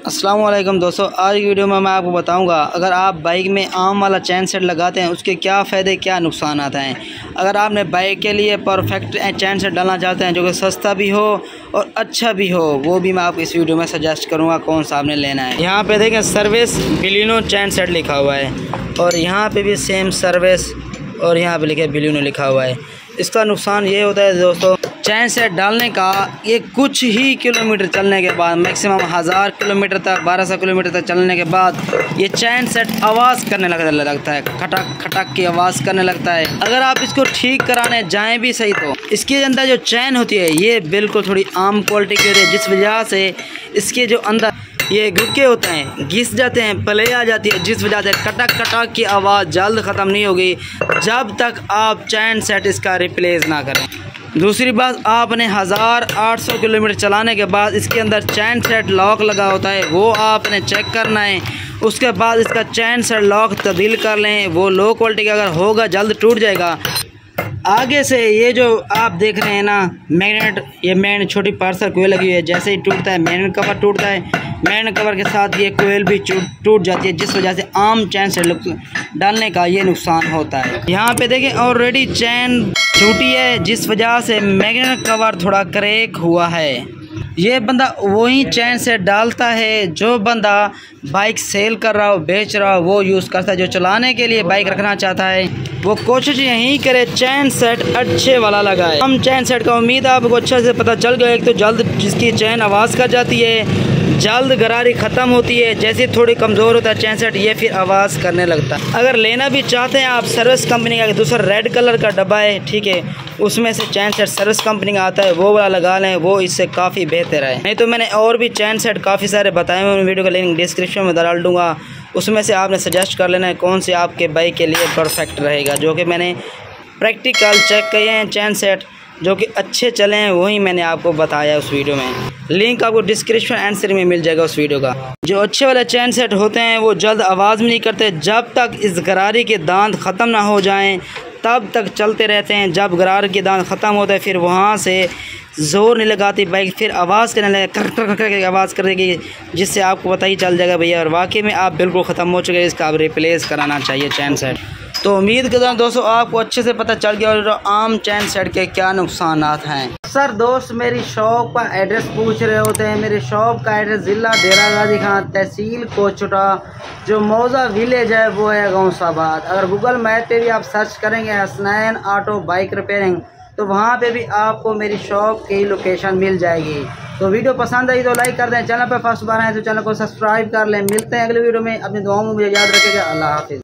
अस्सलाम वालेकुम दोस्तों, आज की वीडियो में मैं आपको बताऊंगा अगर आप बाइक में आम वाला चैन सेट लगाते हैं उसके क्या फ़ायदे क्या नुकसान आता हैं। अगर आपने बाइक के लिए परफेक्ट चैन सेट डालना चाहते हैं जो कि सस्ता भी हो और अच्छा भी हो, वो भी मैं आपको इस वीडियो में सजेस्ट करूँगा कौन सा आपने लेना है। यहाँ पर देखें सर्विस बिलिनो चैन सेट लिखा हुआ है और यहाँ पर भी सेम सर्विस और यहाँ पर लिखे बिलिनो लिखा हुआ है। इसका नुकसान ये होता है दोस्तों, चैन सेट डालने का ये कुछ ही किलोमीटर चलने के बाद, मैक्सिमम 1000 किलोमीटर तक 1200 किलोमीटर तक चलने के बाद ये चैन सेट आवाज़ करने लगता है, खटक खटक की आवाज़ करने लगता है। अगर आप इसको ठीक कराने जाएं भी सही तो इसके अंदर जो चैन होती है ये बिल्कुल थोड़ी आम क्वालिटी की होती है, जिस वजह से इसके जो अंदर ये गुटके होते हैं घिस जाते हैं, पले आ जाती है, जिस वजह से कटक कटक की आवाज़ जल्द ख़त्म नहीं होगी जब तक आप चैन सेट इसका रिप्लेस ना करें। दूसरी बात, आपने 1800 किलोमीटर चलाने के बाद इसके अंदर चैन सेट लॉक लगा होता है, वो आपने चेक करना है। उसके बाद इसका चैन सेट लॉक तब्दील कर लें, वो लो क्वालिटी का अगर होगा जल्द टूट जाएगा। आगे से ये जो आप देख रहे हैं ना मैग्नेट, ये मैग्नेट छोटी पार्सल कोयल लगी हुई है, जैसे ही टूटता है मैग्नेट कवर टूटता है, मैग्नेट कवर के साथ ये कोयल भी टूट जाती है, जिस वजह से आम चैन सेट डालने का ये नुकसान होता है। यहाँ पे देखें ऑलरेडी चैन टूटी है, जिस वजह से मैग्नेट कवर थोड़ा क्रैक हुआ है। ये बंदा वही चैन सेट डालता है जो बंदा बाइक सेल कर रहा हो, बेच रहा हो, वो यूज़ करता है। जो चलाने के लिए बाइक रखना चाहता है वो कोशिश यही करे चैन सेट अच्छे वाला लगाए। हम चैन सेट का उम्मीद आपको अच्छे से पता चल गया। एक तो जल्द जिसकी चैन आवाज़ कर जाती है, जल्द गरारी ख़त्म होती है, जैसे थोड़ी कमज़ोर होता है चैन सेट ये फिर आवाज़ करने लगता है। अगर लेना भी चाहते हैं आप सर्विस कंपनी का, दूसरा रेड कलर का डब्बा है, ठीक है, उसमें से चैन सेट सर्विस कंपनी का आता है, वो वाला लगा लें, वो इससे काफ़ी बेहतर है। नहीं तो मैंने और भी चैन सेट काफ़ी सारे बताए हुए, वीडियो का लिंक डिस्क्रिप्शन में डाल दूँगा, उसमें से आपने सजेस्ट कर लेना है कौन से आपके बाइक के लिए परफेक्ट रहेगा। जो कि मैंने प्रैक्टिकल चेक किए हैं चैन सेट जो कि अच्छे चले हैं, वही मैंने आपको बताया उस वीडियो में। लिंक आपको डिस्क्रिप्शन आंसर में मिल जाएगा उस वीडियो का। जो अच्छे वाले चैन सेट होते हैं वो जल्द आवाज़ नहीं करते, जब तक इस गरारी के दांत ख़त्म ना हो जाएं तब तक चलते रहते हैं। जब गरार के दांत ख़त्म होता है फिर वहाँ से ज़ोर नहीं लगाती बाइक, फिर आवाज़ करने लगे, कर कर कर आवाज़ कर देगी, जिससे आपको पता ही चल जाएगा भैया और वाकई में आप बिल्कुल ख़त्म हो चुके हैं, इसका आप रिप्लेस कराना चाहिए चैन सेट। तो उम्मीद करता हूँ दोस्तों आपको अच्छे से पता चल गया और आम चैन सेट के क्या नुकसान हैं। सर दोस्त मेरी शॉप का एड्रेस पूछ रहे होते हैं। मेरी शॉप का एड्रेस ज़िला डेरा गाजी खान, तहसील कोचुटा, जो मौजा विलेज है वो है गौसाबाद। अगर गूगल मैप पे भी आप सर्च करेंगे हसनैन ऑटो बाइक रिपेयरिंग तो वहाँ पे भी आपको मेरी शॉप की लोकेशन मिल जाएगी। तो वीडियो पसंद आई तो लाइक कर दें, चैनल पर फर्स्ट बार आए तो चैनल को सब्सक्राइब कर लें। मिलते हैं अगले वीडियो में, अपनी दुआओं में मुझे याद रखिएगा। अल्लाह हाफिज़।